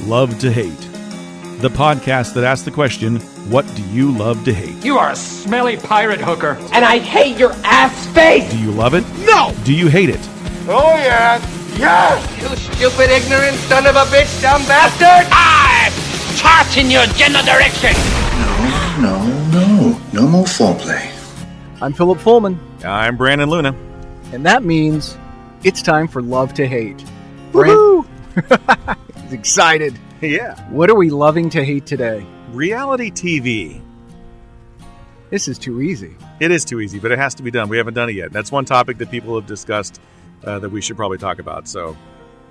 Love to Hate, the podcast that asks the question, what do you love to hate? You are a smelly pirate hooker. And I hate your ass face! Do you love it? No! Do you hate it? Oh, yeah. Yes! You stupid, ignorant son of a bitch, dumb bastard! I toss in your general direction! No more foreplay. I'm Philip Fullman. I'm Brandon Luna. And that means it's time for Love to Hate. Woohoo! He's excited. Yeah. What are we loving to hate today? Reality TV. This is too easy. It is too easy, but it has to be done. We haven't done it yet. That's one topic that people have discussed that we should probably talk about. So,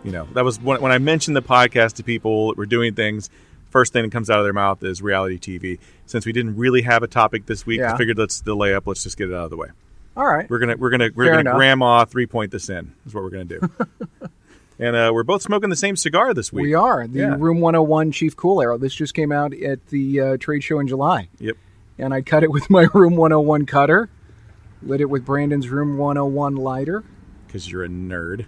that was when I mentioned the podcast to people, we're doing things, first thing that comes out of their mouth is reality TV. Since we didn't really have a topic this week, I figured let's delay up. Let's just get it out of the way. All right. We're gonna grandma 3-point this in is what we're gonna do. And we're both smoking the same cigar this week. We are. The Room 101 Chief Cool Arrow. This just came out at the trade show in July. Yep. And I cut it with my Room 101 cutter. Lit it with Brandon's Room 101 lighter. Because you're a nerd.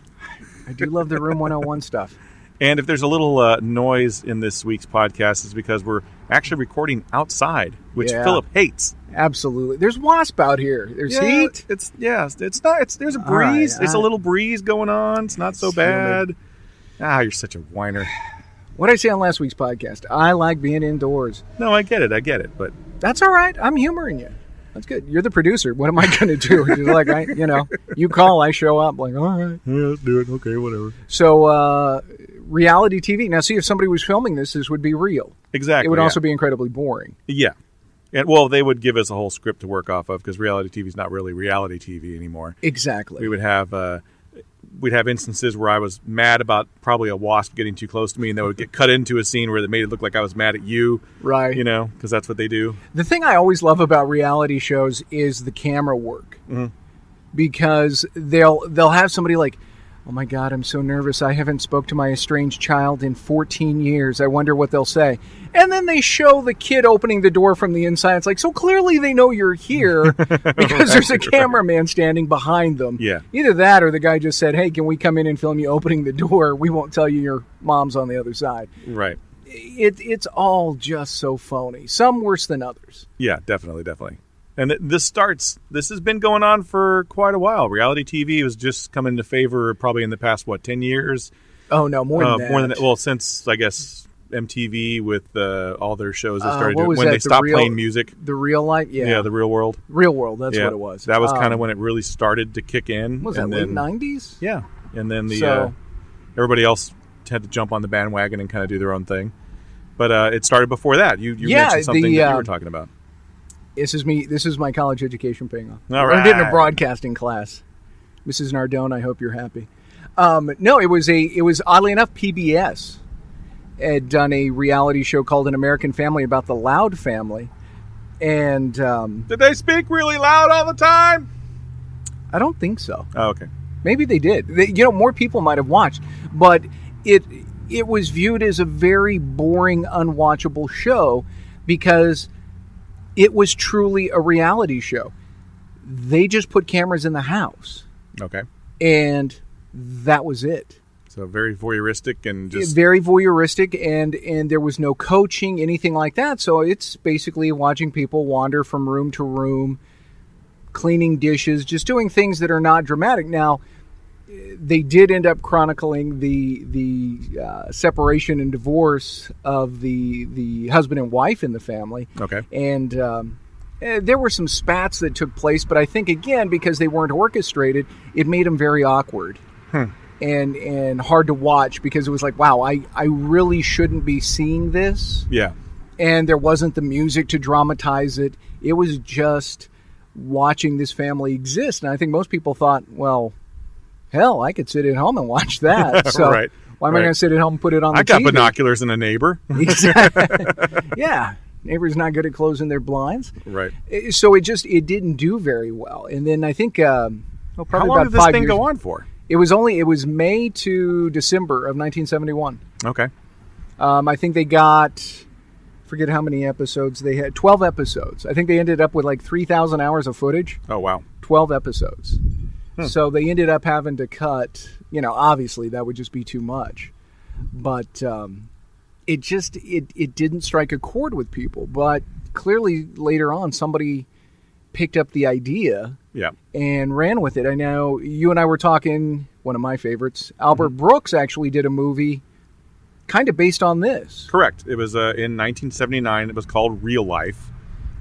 I do love the Room 101 stuff. And if there's a little noise in this week's podcast, it's because we're actually recording outside, which Philip hates. Absolutely. There's wasp out here. There's heat. There's a breeze. It's a little breeze going on. It's not so bad. You're such a whiner. What did I say on last week's podcast? I like being indoors. No, I get it, but that's all right. I'm humoring you. That's good. You're the producer. What am I going to do? You're like, you call, I show up. Like, all right. Yeah, let's do it. Okay, whatever. So, reality TV. Now, see, if somebody was filming this would be real. Exactly. It would also be incredibly boring. Yeah. And, they would give us a whole script to work off of because reality TV is not really reality TV anymore. Exactly. We would have we'd have instances where I was mad about probably a wasp getting too close to me, and they would get cut into a scene where they made it look like I was mad at you. Right. Because that's what they do. The thing I always love about reality shows is the camera work. Mm-hmm. Because they'll have somebody like, oh my God, I'm so nervous. I haven't spoke to my estranged child in 14 years. I wonder what they'll say. And then they show the kid opening the door from the inside. It's like, so clearly they know you're here because there's a cameraman standing behind them. Yeah. Either that or the guy just said, hey, can we come in and film you opening the door? We won't tell you your mom's on the other side. Right. It's all just so phony. Some worse than others. Yeah, definitely. And this has been going on for quite a while. Reality TV was just coming into favor probably in the past, 10 years? Oh, no, more than that. More than that. Well, since, I guess, MTV with all their shows that started doing, when they stopped playing music. The Real Life? Yeah. Yeah, The Real World. Real World, that's what it was. That was kind of when it really started to kick in. Was that late 90s? Yeah. And then everybody else had to jump on the bandwagon and kind of do their own thing. But it started before that. You mentioned something that you were talking about. This is my college education paying off. All right. I did in a broadcasting class. Mrs. Nardone, I hope you're happy. No, it was oddly enough PBS had done a reality show called An American Family about the Loud family, and did they speak really loud all the time? I don't think so. Oh, okay. Maybe they did. More people might have watched, but it was viewed as a very boring, unwatchable show because it was truly a reality show. They just put cameras in the house. Okay. And that was it. So very voyeuristic and just... Very voyeuristic, and there was no coaching, anything like that. So it's basically watching people wander from room to room, cleaning dishes, just doing things that are not dramatic. Now, they did end up chronicling the separation and divorce of the husband and wife in the family. Okay. And there were some spats that took place, but I think, again, because they weren't orchestrated, it made them very awkward and hard to watch because it was like, wow, I really shouldn't be seeing this. Yeah. And there wasn't the music to dramatize it. It was just watching this family exist. And I think most people thought, well, hell, I could sit at home and watch that. So right. Why am I going to sit at home and put it on the TV? I got binoculars and a neighbor. Exactly. Yeah. Neighbor's not good at closing their blinds. Right. So it didn't do very well. And then I think probably how long about did this 5 thing years. go on for? It was May to December of 1971. Okay. I think they got, forget how many episodes they had, 12 episodes. I think they ended up with like 3,000 hours of footage. Oh, wow. 12 episodes. So they ended up having to cut, obviously that would just be too much. But it didn't strike a chord with people. But clearly later on, somebody picked up the idea and ran with it. I know you and I were talking, one of my favorites, Albert Brooks actually did a movie kind of based on this. Correct. It was in 1979. It was called Real Life.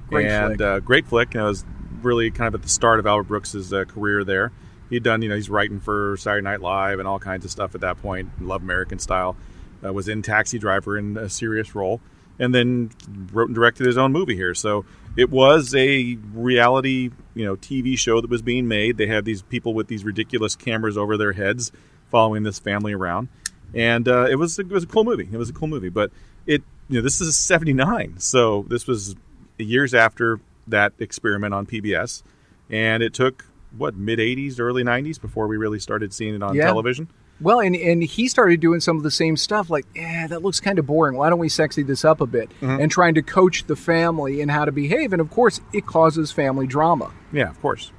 Great flick. Great flick. It was really kind of at the start of Albert Brooks' career there. He'd done, he's writing for Saturday Night Live and all kinds of stuff at that point. Love American Style. Was in Taxi Driver in a serious role. And then wrote and directed his own movie here. So it was a reality, TV show that was being made. They had these people with these ridiculous cameras over their heads following this family around. And it was a cool movie. It was a cool movie. But this is 79. So this was years after that experiment on PBS. And it took, mid-'80s, early 90s before we really started seeing it on television? Well, and he started doing some of the same stuff, like, that looks kind of boring. Why don't we sexy this up a bit? And trying to coach the family in how to behave. And, of course, it causes family drama. Yeah, of course.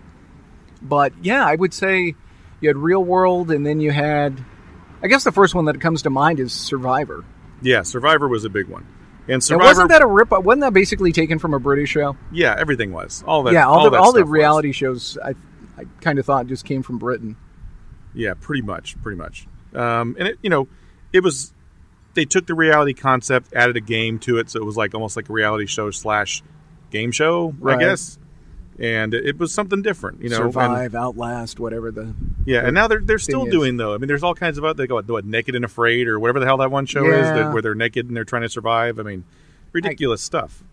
But, I would say you had Real World, and then you had, I guess the first one that comes to mind is Survivor. Yeah, Survivor was a big one. And Survivor, wasn't that a rip? Wasn't that basically taken from a British show? Yeah, everything was. All that. Yeah, all the reality was. Shows, I kind of thought just came from Britain. Yeah, pretty much. And it was, they took the reality concept, added a game to it, so it was almost like a reality show / game show, right. I guess. And it was something different, Survive, Outlast, whatever the. Yeah, and now they're still doing though. I mean, there's all kinds of they go Naked and Afraid or whatever the hell that one show is, where they're naked and they're trying to survive. I mean, ridiculous stuff.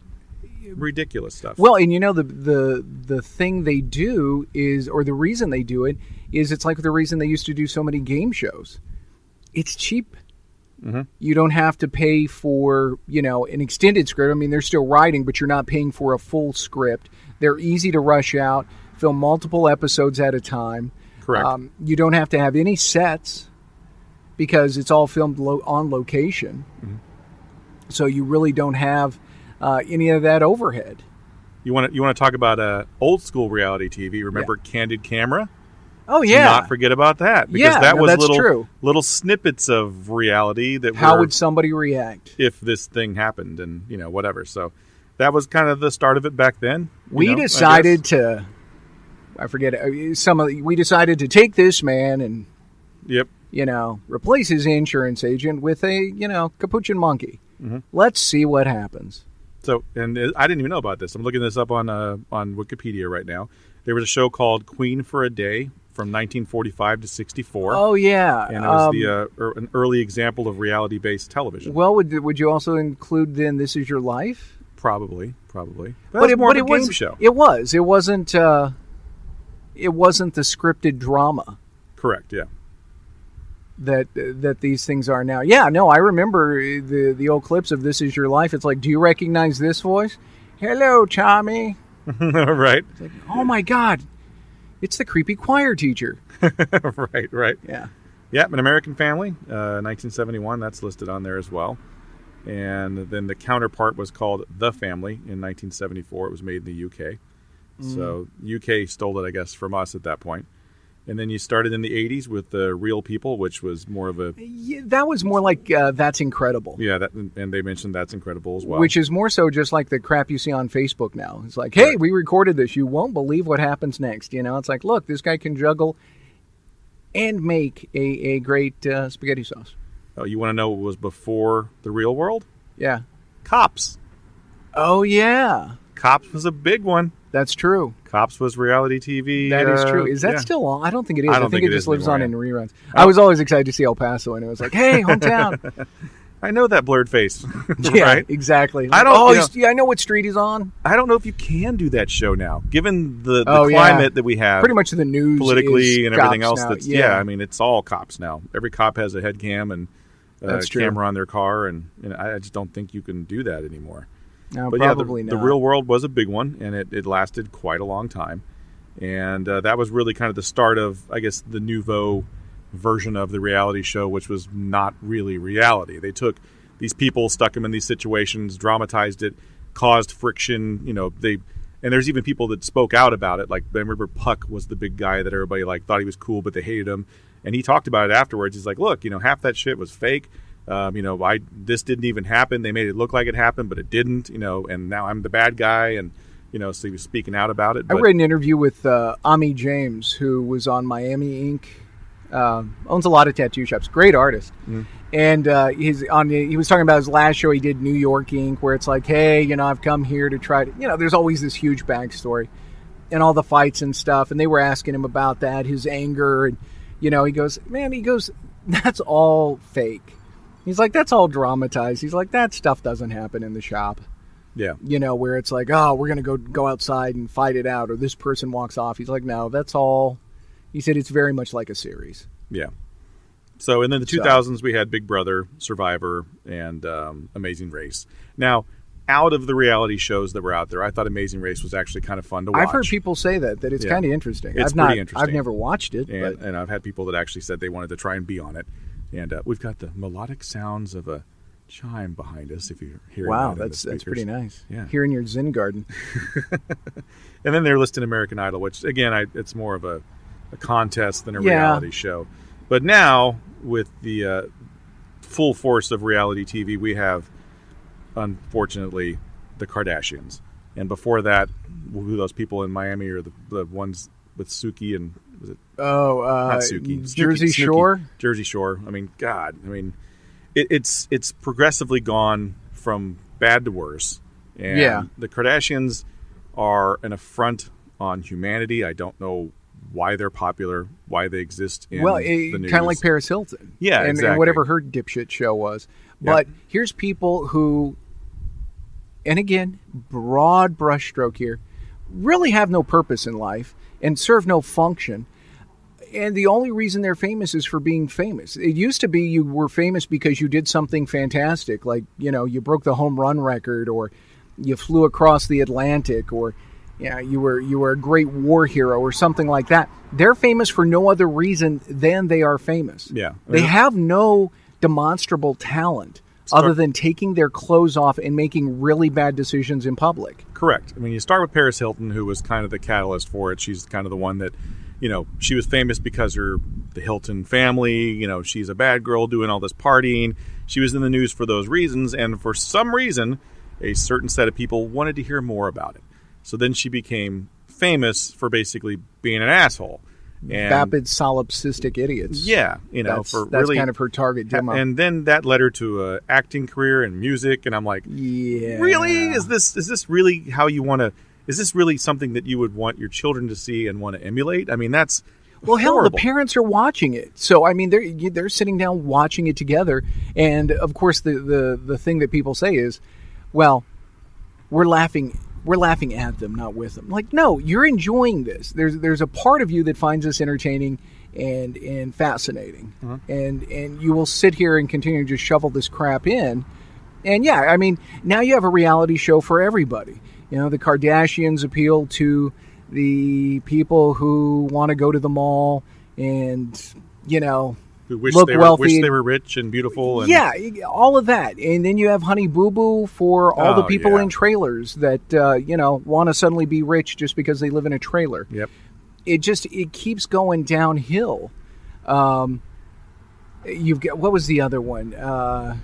Ridiculous stuff. Well, and the thing they do is, or the reason they do it is, it's like the reason they used to do so many game shows. It's cheap. Mm-hmm. You don't have to pay for, an extended script. I mean, they're still writing, but you're not paying for a full script. They're easy to rush out, film multiple episodes at a time. Correct. You don't have to have any sets because it's all filmed on location. Mm-hmm. So you really don't have any of that overhead. You want to talk about old school reality TV? Remember Candid Camera? Oh yeah. Do not forget about that, because that was that's true. Little snippets of reality that. How would somebody react if this thing happened, and whatever. So that was kind of the start of it back then. We decided to. I forget it. We decided to take this man and. Yep. Replace his insurance agent with a capuchin monkey. Mm-hmm. Let's see what happens. So, and I didn't even know about this. I'm looking this up on Wikipedia right now. There was a show called Queen for a Day from 1945 to 64. Oh yeah, and it was an early example of reality-based television. Well, would you also include then This Is Your Life? Probably. But it was a game show. It was. It wasn't. It wasn't the scripted drama. Correct. Yeah. That these things are now. Yeah, no, I remember the old clips of This Is Your Life. It's like, do you recognize this voice? Hello, Tommy. Right. It's like, oh my God, it's the creepy choir teacher. Right. Yeah. Yeah, An American Family, 1971. That's listed on there as well. And then the counterpart was called The Family in 1974. It was made in the UK. So UK stole it, I guess, from us at that point. And then you started in the 80s with Real People, which was more of a... Yeah, that was more like That's Incredible. Yeah, and they mentioned That's Incredible as well. Which is more so just like the crap you see on Facebook now. It's like, hey, we recorded this. You won't believe what happens next. It's like, look, this guy can juggle and make a great spaghetti sauce. Oh, you want to know what was before The Real World? Yeah. Cops. Oh, yeah. Cops was a big one. That's true. Cops was reality TV. That is true. Is that still on? I don't think it is. I think it just lives on in reruns. Oh. I was always excited to see El Paso, and it was like, hey, hometown. I know that blurred face. Yeah, right? Exactly. I don't. I know what street he's on. I don't know if you can do that show now, given the climate that we have. Pretty much the news politically and everything else. Now. That's I mean, it's all cops now. Every cop has a head cam and camera on their car, and I just don't think you can do that anymore. No, but probably not. The Real World was a big one, and it lasted quite a long time. And that was really kind of the start of, I guess, the nouveau version of the reality show, which was not really reality. They took these people, stuck them in these situations, dramatized it, caused friction. And there's even people that spoke out about it. Like, I remember Puck was the big guy that everybody thought he was cool, but they hated him. And he talked about it afterwards. He's like, look, half that shit was fake. This didn't even happen. They made it look like it happened, but it didn't. And now I'm the bad guy, and so he was speaking out about it. I read an interview with Ami James, who was on Miami Ink. Owns a lot of tattoo shops. Great artist. And he was talking about his last show he did, New York Ink, where it's like, hey, I've come here to try to, there's always this huge backstory and all the fights and stuff. And they were asking him about that, his anger. And, he goes, that's all fake. He's like, that's all dramatized. He's like, that stuff doesn't happen in the shop. Yeah. Where it's like, oh, we're going to go outside and fight it out, or this person walks off. He's like, no, that's all. He said it's very much like a series. Yeah. So, and then the 2000s, we had Big Brother, Survivor, and Amazing Race. Now, out of the reality shows that were out there, I thought Amazing Race was actually kind of fun to watch. I've heard people say that it's kind of interesting. It's pretty interesting. I've never watched it. And I've had people that actually said they wanted to try and be on it. And we've got the melodic sounds of a chime behind us, if you're hearing that. Wow, that's pretty nice. Yeah. Here in your Zen garden. And then they're listing American Idol, which, again, it's more of a contest than a reality show. But now, with the full force of reality TV, we have, unfortunately, the Kardashians. And before that, who those people in Miami are the ones with Suki and was it? Not Suki. Jersey Shore. Jersey Shore. I mean, God. I mean, it's progressively gone from bad to worse. And the Kardashians are an affront on humanity. I don't know why they're popular, why they exist in the news. Kind of like Paris Hilton. Yeah, exactly. And whatever her dipshit show was. But here's people who, and again, broad brushstroke here, really have no purpose in life and serve no function. And the only reason they're famous is for being famous. It used to be you were famous because you did something fantastic, like, you broke the home run record, or you flew across the Atlantic, or you were a great war hero or something like that. They're famous for no other reason than they are famous. Yeah. They have no demonstrable talent other than taking their clothes off and making really bad decisions in public. Correct. I mean, you start with Paris Hilton, who was kind of the catalyst for it. She's kind of the one that, she was famous because the Hilton family, she's a bad girl doing all this partying. She was in the news for those reasons, and for some reason, a certain set of people wanted to hear more about it. So then she became famous for basically being an asshole. And vapid solipsistic idiots. Yeah, that's really kind of her target demo. And then that led her to an acting career in music, and I'm like, really? Is this really how you want to? Is this really something that you would want your children to see and want to emulate? I mean, that's horrible. Hell, the parents are watching it, so I mean, they're sitting down watching it together, and of course, the thing that people say is, well, we're laughing at them, not with them. Like, no, you're enjoying this. There's a part of you that finds this entertaining and fascinating. And you will sit here and continue to just shovel this crap in. And yeah, I mean, now you have a reality show for everybody. The Kardashians appeal to the people who want to go to the mall and, who wish look wealthy. Wish they were rich and beautiful. And all of that. And then you have Honey Boo Boo for all the people in trailers that, want to suddenly be rich just because they live in a trailer. Yep. It keeps going downhill. You've got, what was the other one?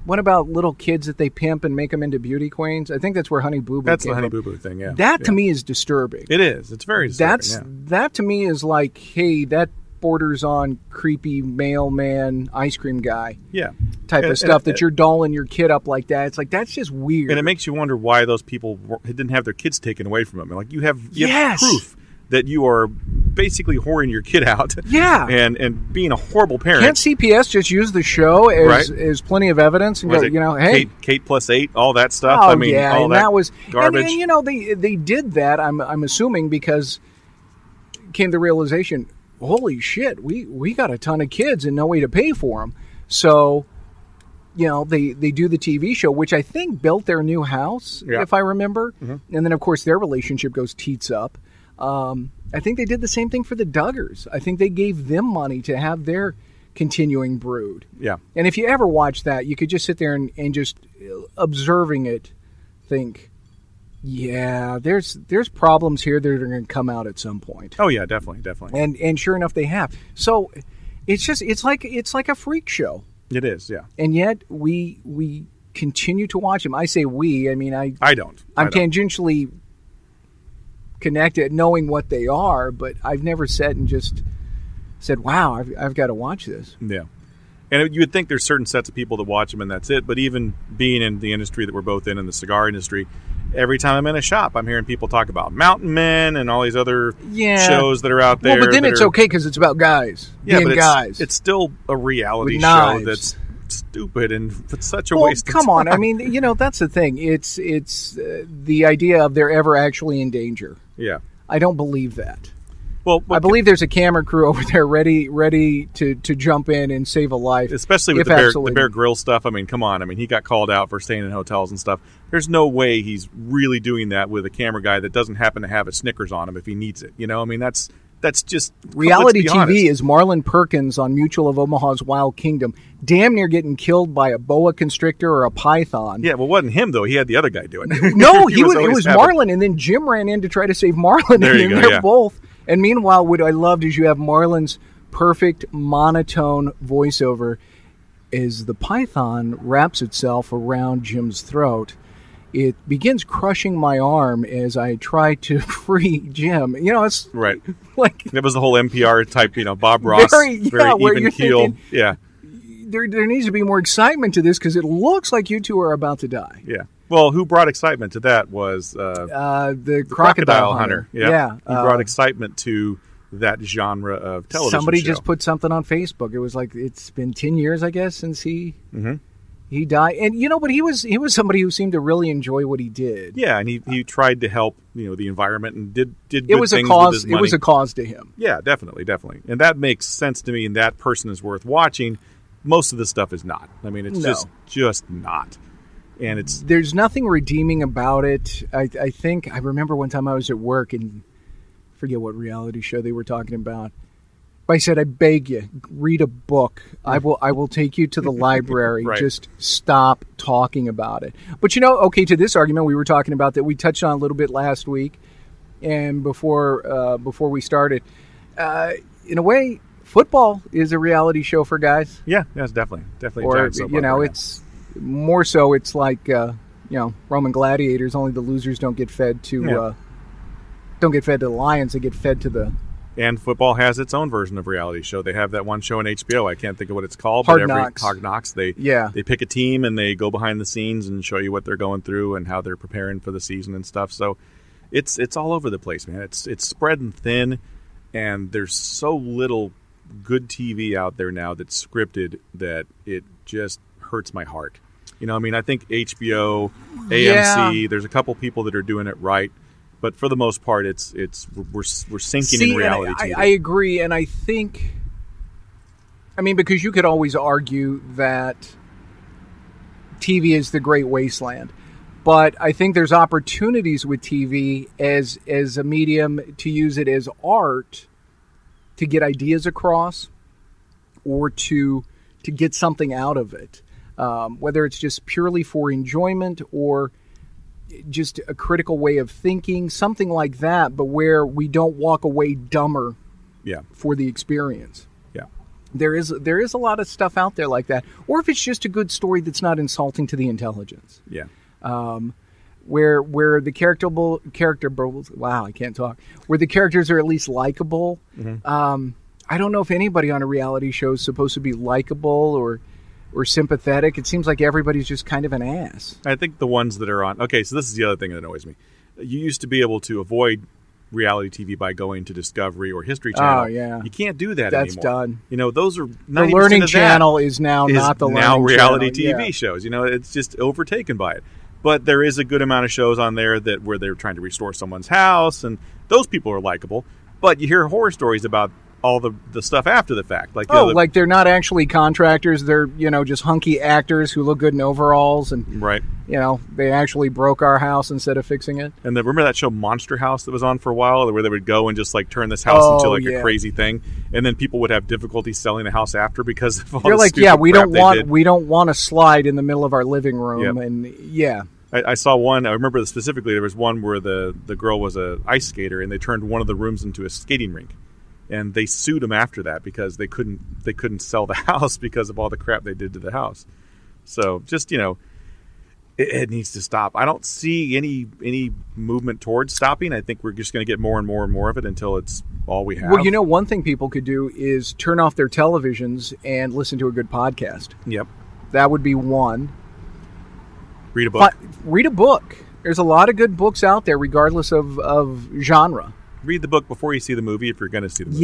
What about little kids that they pimp and make them into beauty queens? I think that's where Honey Boo Boo That's came the Honey from. Boo Boo thing, yeah. That to me is disturbing. It is. It's very disturbing. That to me is like, hey, that borders on creepy mailman ice cream guy type of stuff that you're dolling your kid up like that. It's like, that's just weird. And it makes you wonder why those people didn't have their kids taken away from them. Like, you have proof that you are basically whoring your kid out and being a horrible parent. Can't CPS just use the show as plenty of evidence and go, hey, Kate plus 8, all that stuff? Oh, I mean, all and that was garbage. And they did that, I'm assuming, because came the realization, holy shit, we got a ton of kids and no way to pay for them. So, they do the TV show, which I think built their new house, if I remember. Mm-hmm. And then, of course, their relationship goes teats up. I think they did the same thing for the Duggars. I think they gave them money to have their continuing brood. Yeah. And if you ever watch that, you could just sit there and just observing it think, yeah, there's problems here that are going to come out at some point. Oh yeah, definitely. And sure enough, they have. So it's like a freak show. It is, yeah. And yet we continue to watch them. I say we. I mean, I don't. I'm tangentially connected, knowing what they are, but I've never sat and just said, "Wow, I've got to watch this." Yeah. And you would think there's certain sets of people that watch them and that's it. But even being in the industry that we're both in the cigar industry, every time I'm in a shop, I'm hearing people talk about Mountain Men and all these other shows that are out there. Well, but then it's okay because it's about guys. Yeah, but guys. It's still a reality show that's stupid and it's such a waste of time. Come on. I mean, that's the thing. It's the idea of they're ever actually in danger. Yeah. I don't believe that. Well, I believe there's a camera crew over there ready to jump in and save a life. Especially with the Bear Grylls stuff. I mean, come on. I mean, he got called out for staying in hotels and stuff. There's no way he's really doing that with a camera guy that doesn't happen to have a Snickers on him if he needs it. I mean, that's just... Reality TV honest. is Marlon Perkins on Mutual of Omaha's Wild Kingdom, damn near getting killed by a boa constrictor or a python. Yeah, well, it wasn't him, though. He had the other guy doing it. No, it was Marlon, and then Jim ran in to try to save Marlon. They're both... And meanwhile, what I loved is you have Marlon's perfect monotone voiceover as the python wraps itself around Jim's throat. It begins crushing my arm as I try to free Jim. It's right. Like that was the whole NPR type, Bob Ross, very even keel. Yeah. There needs to be more excitement to this because it looks like you two are about to die. Yeah. Well, who brought excitement to that was the crocodile hunter. Yeah. He brought excitement to that genre of television. Somebody show. just put something on Facebook. It was like it's been 10 years, I guess, since he died. And but he was somebody who seemed to really enjoy what he did. Yeah, and he tried to help the environment and did good it was things a cause. with his money. It was a cause to him. Yeah, definitely, and that makes sense to me. And that person is worth watching. Most of the stuff is not. I mean, it's just not. And there's nothing redeeming about it. I think I remember one time I was at work and I forget what reality show they were talking about. But I said, I beg you, read a book. I will take you to the library. Right. Just stop talking about it. But to this argument we were talking about that we touched on a little bit last week and before we started. In a way, football is a reality show for guys. Yeah, it's definitely. Or it's more so. It's like Roman gladiators. Only the losers don't get fed to the lions. They get fed to the. And football has its own version of reality show. They have that one show on HBO. I can't think of what it's called. Hard Knocks. Hard Knocks. They pick a team and they go behind the scenes and show you what they're going through and how they're preparing for the season and stuff. So it's all over the place, man. It's spreading thin, and there's so little good TV out there now that's scripted that it just hurts my heart. I think HBO, AMC, there's a couple people that are doing it right, but for the most part, we're sinking in reality TV. I agree, and I think, because you could always argue that TV is the great wasteland, but I think there's opportunities with TV as a medium to use it as art to get ideas across or to get something out of it. Whether it's just purely for enjoyment or just a critical way of thinking, something like that, but where we don't walk away dumber for the experience. Yeah. There is a lot of stuff out there like that. Or if it's just a good story that's not insulting to the intelligence. Yeah. Where the character wow, I can't talk. Where the characters are at least likable. Mm-hmm. I don't know if anybody on a reality show is supposed to be likable or sympathetic. It seems like everybody's just kind of an ass. I think the ones that are on... Okay, so this is the other thing that annoys me. You used to be able to avoid reality TV by going to Discovery or History Channel. Oh, yeah. You can't do that anymore. That's done. Those are... The Learning Channel is now not the Learning Channel. Now reality TV shows. It's just overtaken by it. But there is a good amount of shows on there where they're trying to restore someone's house, and those people are likable. But you hear horror stories about all the stuff after the fact. Like they're not actually contractors. They're, just hunky actors who look good in overalls. And, right. They actually broke our house instead of fixing it. And remember that show Monster House that was on for a while where they would go and just turn this house into a crazy thing. And then people would have difficulty selling the house after because of all the stupid crap we don't want a slide in the middle of our living room. Yep. And I saw one. I remember specifically there was one where the girl was an ice skater and they turned one of the rooms into a skating rink. and they sued them after that because they couldn't sell the house because of all the crap they did to the house. So just, it needs to stop. I don't see any movement towards stopping. I think we're just going to get more and more and more of it until it's all we have. Well, one thing people could do is turn off their televisions and listen to a good podcast. Yep. That would be one. Read a book. Read a book. There's a lot of good books out there, regardless of genre. Read the book before you see the movie if you're going to see the movie.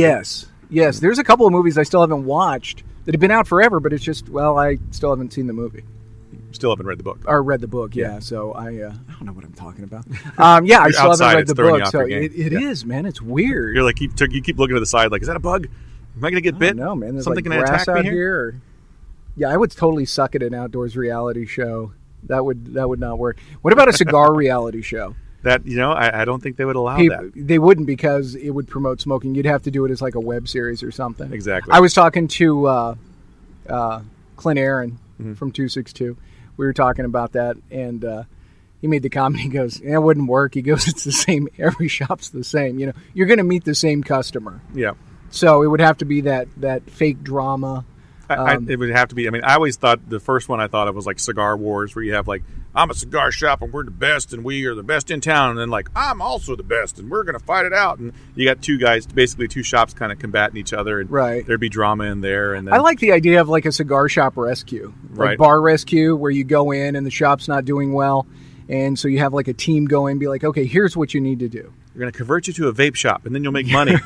Yes. There's a couple of movies I still haven't watched that have been out forever, but it's just, I still haven't seen the movie. Still haven't read the book. Or read the book, yeah. So I don't know what I'm talking about. I still haven't read the book. So it is, man. It's weird. You're like, you keep looking to the side like, is that a bug? Am I going to get bit? No, man. There's something like going to grass attack me out here? Yeah, I would totally suck at an outdoors reality show. That would not work. What about a cigar reality show? That, I don't think they would allow that. They wouldn't, because it would promote smoking. You'd have to do it as like a web series or something. Exactly. I was talking to Clint Aaron from 262. We were talking about that, and he made the comment. He goes, it wouldn't work. He goes, it's the same. Every shop's the same. You're going to meet the same customer. Yeah. So it would have to be that fake drama. It would have to be. I mean, I always thought the first one I thought of was like Cigar Wars, where you have like, I'm a cigar shop and we're the best and we are the best in town. And then like, I'm also the best and we're going to fight it out. And you got two guys, basically two shops kind of combating each other. And right. There'd be drama in there. And then, I like the idea of like a cigar shop rescue, like right. bar rescue, where you go in and the shop's not doing well. And so you have like a team go in and be like, okay, here's what you need to do. We're going to convert you to a vape shop and then you'll make money.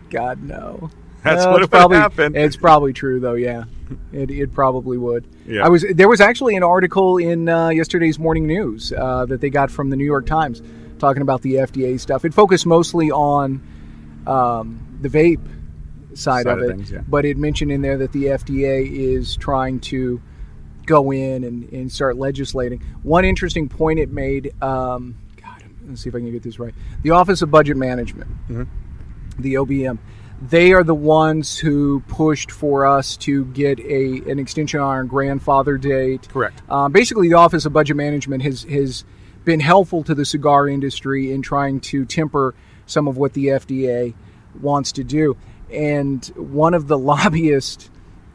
God, no. That's what would happen. It's probably true, though. Yeah, it probably would. Yeah. There was actually an article in yesterday's morning news that they got from the New York Times talking about the FDA stuff. It focused mostly on the vape side of it, things, yeah. But it mentioned in there that the FDA is trying to go in and start legislating. One interesting point it made. Let's see if I can get this right. The Office of Budget Management, the OBM. They are the ones who pushed for us to get an extension on our grandfather date. Correct. Basically, the Office of Budget Management has been helpful to the cigar industry in trying to temper some of what the FDA wants to do. And one of the lobbyists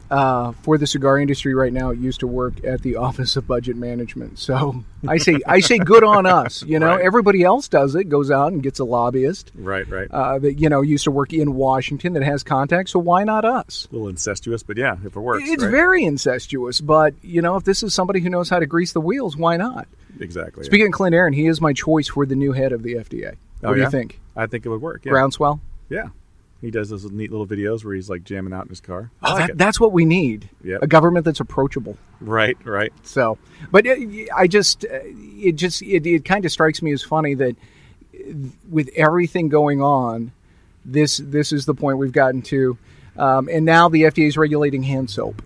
for the cigar industry right now used to work at the Office of Budget Management. So I say good on us. Right. Everybody else does it, goes out and gets a lobbyist. Right. That used to work in Washington, that has contacts. So why not us? A little incestuous, but yeah, if it works. It's right? very incestuous, but if this is somebody who knows how to grease the wheels, why not? Exactly. Speaking of Clint Aaron, he is my choice for the new head of the FDA. What do you think? I think it would work. Yeah. Groundswell? Yeah. He does those neat little videos where he's like jamming out in his car. That's what we need. Yep. A government that's approachable. Right. So, but it kind of strikes me as funny that with everything going on, this is the point we've gotten to, and now the FDA is regulating hand soap.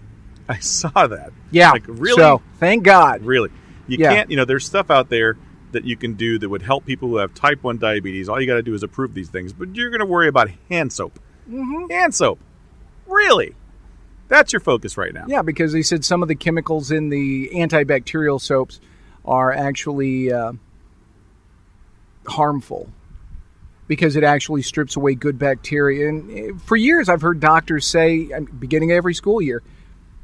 I saw that. Yeah. Like, really? So, thank God. Really. You can't. There's stuff out there that you can do that would help people who have type 1 diabetes. All you got to do is approve these things. But you're going to worry about hand soap. Mm-hmm. Hand soap. Really? That's your focus right now. Yeah, because they said some of the chemicals in the antibacterial soaps are actually harmful because it actually strips away good bacteria. And for years I've heard doctors say, beginning of every school year,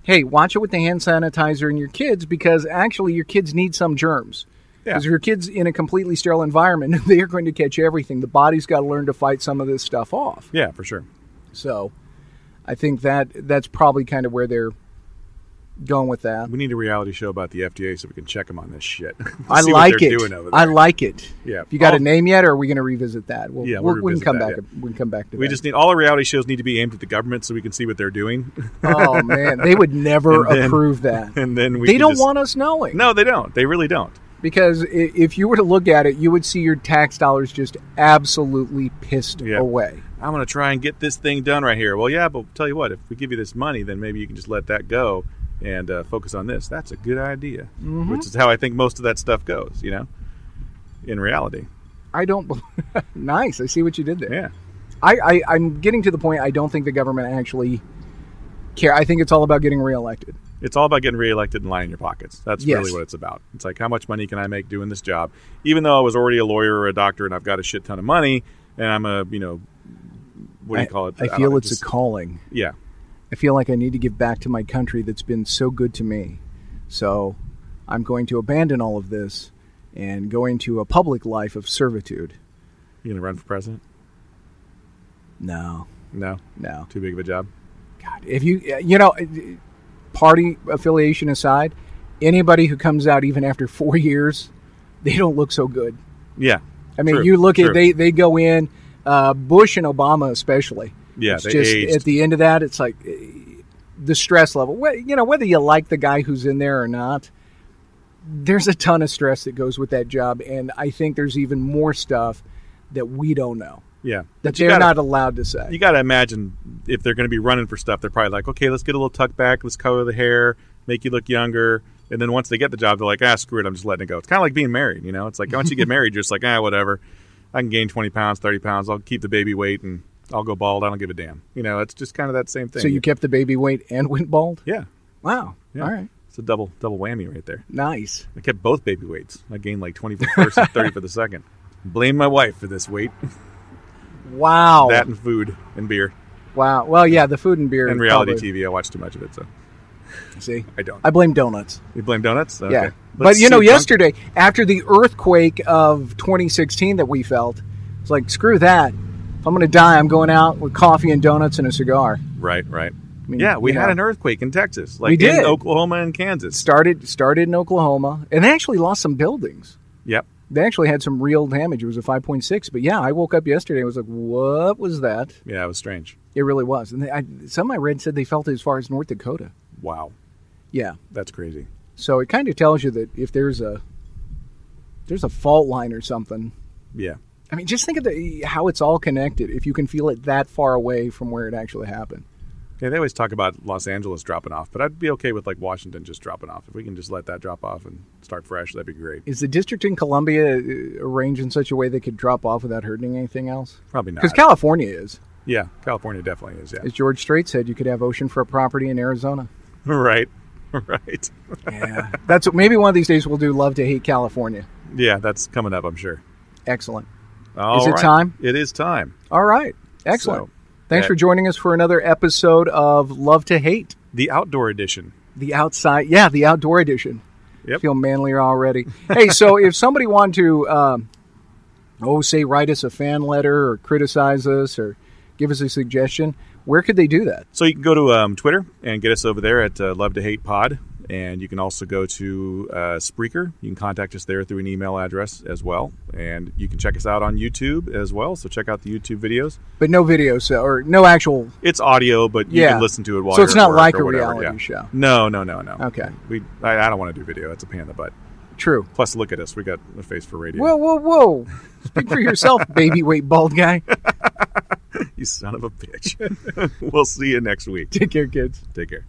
hey, watch it with the hand sanitizer in your kids because actually your kids need some germs. Because if your kid's in a completely sterile environment, they're going to catch everything. The body's got to learn to fight some of this stuff off. Yeah, for sure. So I think that's probably kind of where they're going with that. We need a reality show about the FDA so we can check them on this shit. I like it. I like it. Yeah. You got a name yet, or are we going to revisit that? We'll we can come back. Yeah. We can come back to that. We just need all our reality shows need to be aimed at the government so we can see what they're doing. Oh man, they would never approve that. And then they don't want us knowing. No, they don't. They really don't. Because if you were to look at it, you would see your tax dollars just absolutely pissed away. I'm going to try and get this thing done right here. Well, yeah, but tell you what, if we give you this money, then maybe you can just let that go and focus on this. That's a good idea, which is how I think most of that stuff goes, in reality. I don't... Nice. I see what you did there. Yeah. I'm getting to the point I don't think the government actually care. I think it's all about getting reelected. It's all about getting reelected and lining your pockets. That's really what it's about. It's like, how much money can I make doing this job? Even though I was already a lawyer or a doctor and I've got a shit ton of money and I'm a, what do you call it? I feel it's a calling. Yeah. I feel like I need to give back to my country that's been so good to me. So I'm going to abandon all of this and go into a public life of servitude. You going to run for president? No. No? No. Too big of a job? God, if party affiliation aside, anybody who comes out even after 4 years, they don't look so good. Yeah. I mean, true, you look true. at they go in, Bush and Obama especially. Yeah, it's they just aged. at the end of that, it's like the stress level. Whether you like the guy who's in there or not, there's a ton of stress that goes with that job, and I think there's even more stuff that we don't know. Yeah. That they're not allowed to say. You got to imagine if they're going to be running for stuff, they're probably like, okay, let's get a little tuck back, let's color the hair, make you look younger. And then once they get the job, they're like, screw it, I'm just letting it go. It's kind of like being married, It's like once you get married, you're just like, whatever. I can gain 20 pounds, 30 pounds. I'll keep the baby weight and I'll go bald. I don't give a damn. It's just kind of that same thing. So you kept the baby weight and went bald? Yeah. Wow. Yeah. All right. It's a double whammy right there. Nice. I kept both baby weights. I gained like 20 for the first and 30 for the second. Blame my wife for this weight. Wow. That and food and beer. Wow. Well, yeah, the food and beer. And reality TV. I watch too much of it, so. See? I don't. I blame donuts. You blame donuts? Okay. Yeah. Let's But, see yesterday, after the earthquake of 2016 that we felt, it's like, screw that. If I'm going to die, I'm going out with coffee and donuts and a cigar. Right. I mean, Yeah, we had an earthquake in Texas. Like we did. In Oklahoma and Kansas. Started in Oklahoma, and they actually lost some buildings. Yep. They actually had some real damage. It was a 5.6. But, yeah, I woke up yesterday and was like, what was that? Yeah, it was strange. It really was. And some I read said they felt it as far as North Dakota. Wow. Yeah. That's crazy. So it kind of tells you that if there's a fault line or something. Yeah. I mean, just think of how it's all connected if you can feel it that far away from where it actually happened. Yeah, they always talk about Los Angeles dropping off, but I'd be okay with like Washington just dropping off. If we can just let that drop off and start fresh, that'd be great. Is the district in Columbia arranged in such a way they could drop off without hurting anything else? Probably not. Because California is. Yeah, California definitely is, yeah. As George Strait said, you could have oceanfront property in Arizona. Right. Yeah. That's maybe one of these days we'll do Love to Hate California. Yeah, that's coming up, I'm sure. Excellent. Is it time? It is time. All right. Excellent. So, Thanks for joining us for another episode of Love to Hate. The outdoor edition. The outdoor edition. Yep. I feel manlier already. Hey, so if somebody wanted to, say write us a fan letter or criticize us or give us a suggestion, where could they do that? So you can go to Twitter and get us over there at Love to Hate Pod. And you can also go to Spreaker. You can contact us there through an email address as well. And you can check us out on YouTube as well. So check out the YouTube videos. But no videos or no actual... It's audio, but you can listen to it while so you're it's not at work like or a whatever. reality show. No. Okay. I don't want to do video. It's a pain in the butt. True. Plus, look at us. We got a face for radio. Whoa. Speak for yourself, baby weight bald guy. You son of a bitch. We'll see you next week. Take care, kids. Take care.